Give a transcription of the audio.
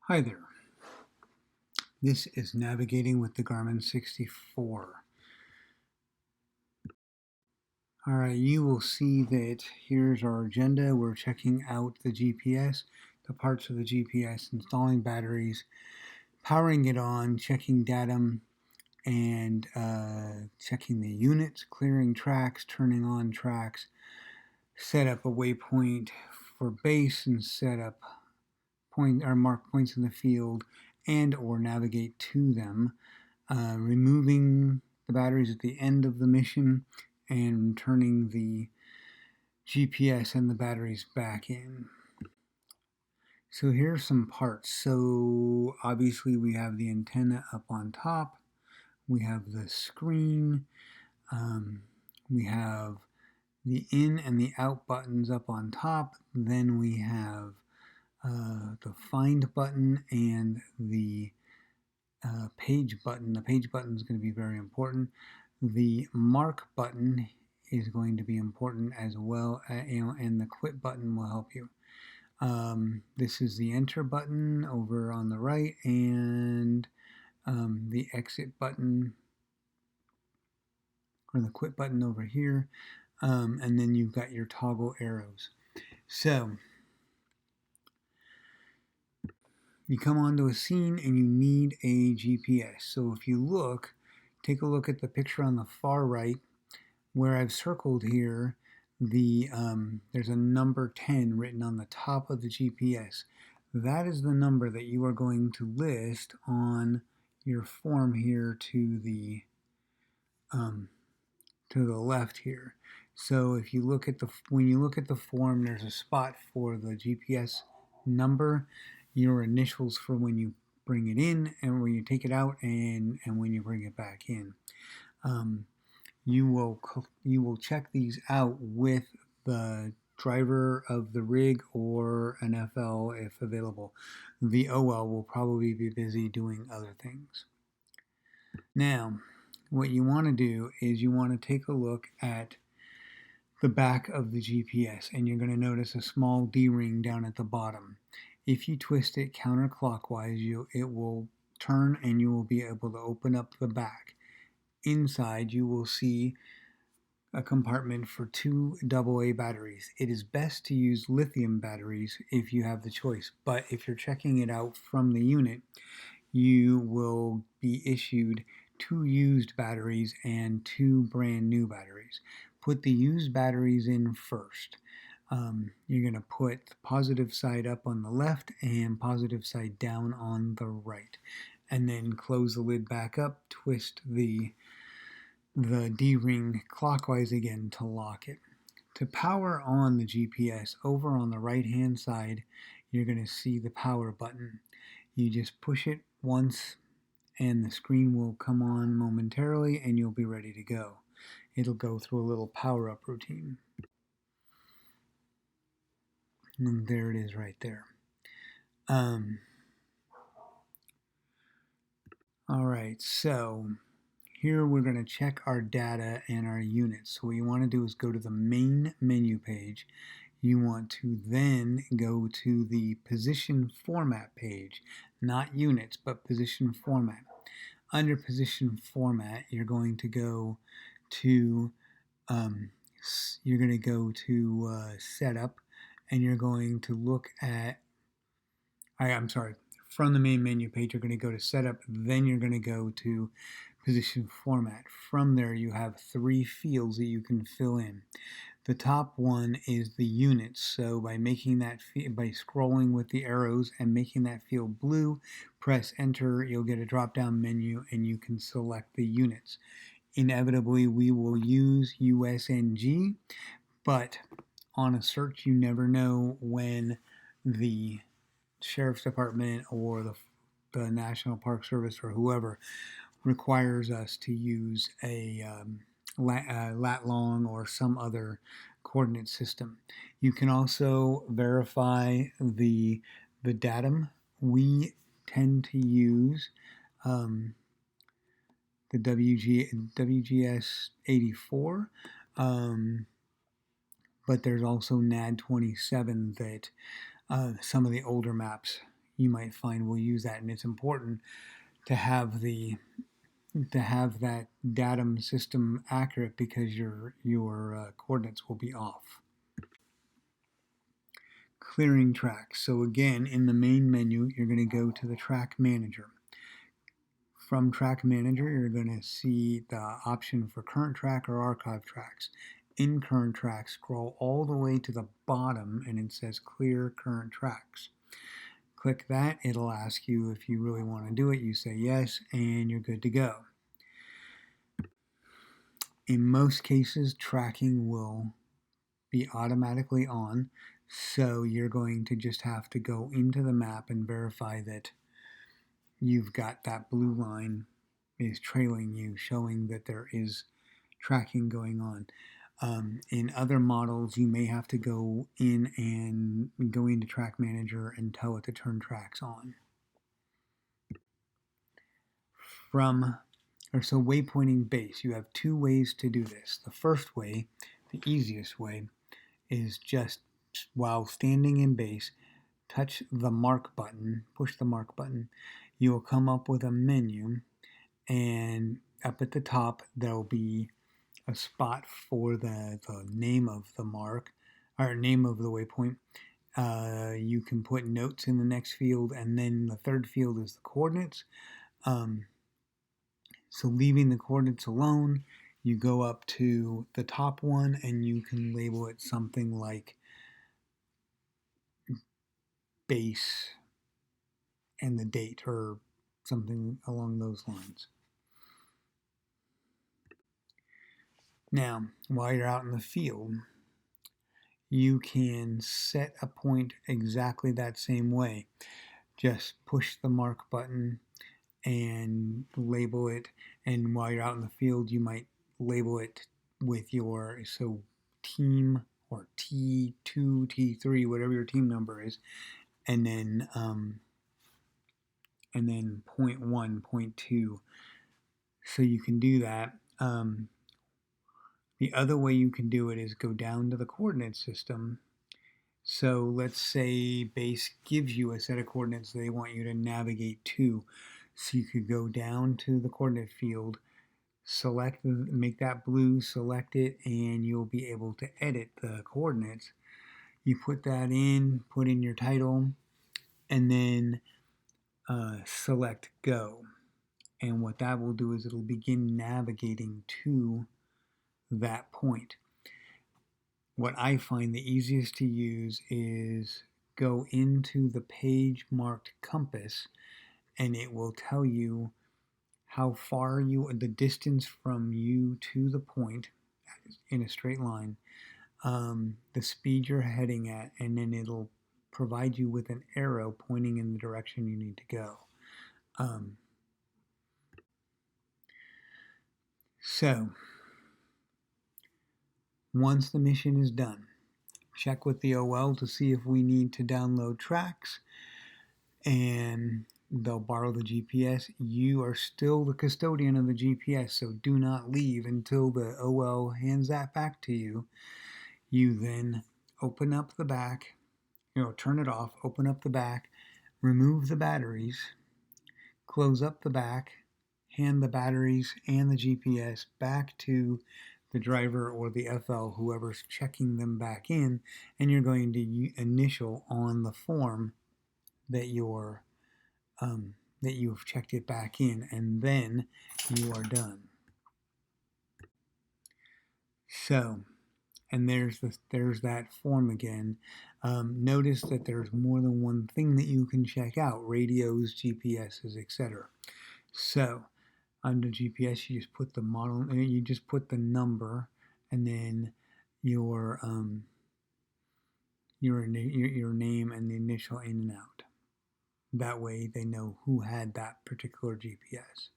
Hi there. This is Navigating with the Garmin 64. All right, you will see that here's our agenda. We're checking out the GPS, the parts of the GPS, installing batteries, powering it on, checking datum, and checking the units, clearing tracks, turning on tracks, set up a waypoint for base and set up mark points in the field and or navigate to them. Removing the batteries at the end of the mission and turning the GPS and the batteries back in. So here's some parts. So obviously we have the antenna up on top. We have the screen. We have the in and the out buttons up on top. Then we have the find button and the page button. The page button is going to be very important. The mark button is going to be important as well, and the quit button will help you. This is the enter button over on the right, and the exit button or the quit button over here, and then you've got your toggle arrows. So you come onto a scene and you need a GPS. So if you look, take a look at the picture on the far right where I've circled here. There's a number 10 written on the top of the GPS. That is the number that you are going to list on your form here to the left here. So if you look at when you look at the form, there's a spot for the GPS number, your initials for when you bring it in and when you take it out, and when you bring it back in. You will check these out with the driver of the rig or an FL if available. The OL will probably be busy doing other things. Now, what you want to do is you want to take a look at the back of the GPS, and you're going to notice a small D-ring down at the bottom. If you twist it counterclockwise, it will turn and you will be able to open up the back. Inside, you will see a compartment for 2 AA batteries. It is best to use lithium batteries if you have the choice, but if you're checking it out from the unit, you will be issued 2 used batteries and 2 brand new batteries. Put the used batteries in first. You're going to put the positive side up on the left and positive side down on the right, and then close the lid back up, twist the D-ring clockwise again to lock it. To power on the GPS, over on the right hand side, you're going to see the power button. You just push it once and the screen will come on momentarily and you'll be ready to go. It'll go through a little power up routine. And there it is right there. All right, so here we're going to check our data and our units. So what you want to do is go to the main menu page. You want to then go to the position format page, not units, but position format. Under position format, you're going to go to setup, and you're going to look at. From the main menu page, you're going to go to setup, then you're going to go to position format. From there, you have 3 fields that you can fill in. The top one is the units. So by scrolling with the arrows and making that field blue, press enter, you'll get a drop-down menu and you can select the units. Inevitably, we will use USNG, but on a search, you never know when the Sheriff's Department or the National Park Service or whoever requires us to use a lat long or some other coordinate system. You can also verify the datum. We tend to use the WGS 84, but there's also NAD 27 that some of the older maps you might find will use that, and it's important to have that datum system accurate because your coordinates will be off. Clearing tracks. So again, in the main menu, you're going to go to the track manager. From track manager, you're going to see the option for current track or archive tracks. In current tracks, scroll all the way to the bottom and it says clear current tracks. Click that. It'll ask you if you really want to do it. You say yes and you're good to go. In most cases, tracking will be automatically on, so you're going to just have to go into the map and verify that you've got that blue line is trailing you, showing that there is tracking going on. In other models, you may have to go in and go into Track Manager and tell it to turn tracks on. So waypointing base, you have two ways to do this. The first way, the easiest way, is just while standing in base, touch the mark button, push the mark button. You'll come up with a menu, and up at the top there'll be a spot for the name of the mark, or name of the waypoint. You can put notes in the next field, and then the third field is the coordinates. So leaving the coordinates alone, you go up to the top one and you can label it something like base and the date or something along those lines. Now, while you're out in the field, you can set a point exactly that same way. Just push the mark button and label it, and while you're out in the field, you might label it with your team or T2, T3, whatever your team number is, and then point 1, point 2. So you can do that. The other way you can do it is go down to the coordinate system. So let's say base gives you a set of coordinates they want you to navigate to. So you could go down to the coordinate field, select, make that blue, select it, and you'll be able to edit the coordinates. You put that in, put in your title, and then select go. And what that will do is it'll begin navigating to that point. What I find the easiest to use is go into the page marked compass, and it will tell you how far the distance from you to the point in a straight line, the speed you're heading at, and then it'll provide you with an arrow pointing in the direction you need to go. So once the mission is done, check with the OL to see if we need to download tracks, and they'll borrow the GPS. You are still the custodian of the GPS, so do not leave until the OL hands that back to you. You then open up the back, turn it off, open up the back, remove the batteries, close up the back, hand the batteries and the GPS back to the driver or the FL, whoever's checking them back in, and you're going to initial on the form that you've checked it back in, and then you are done. So, and there's that form again. Notice that there's more than one thing that you can check out: radios, GPSs, etc. So under GPS, you just put the model, you just put the number, and then your name and the initial in and out. That way they know who had that particular GPS.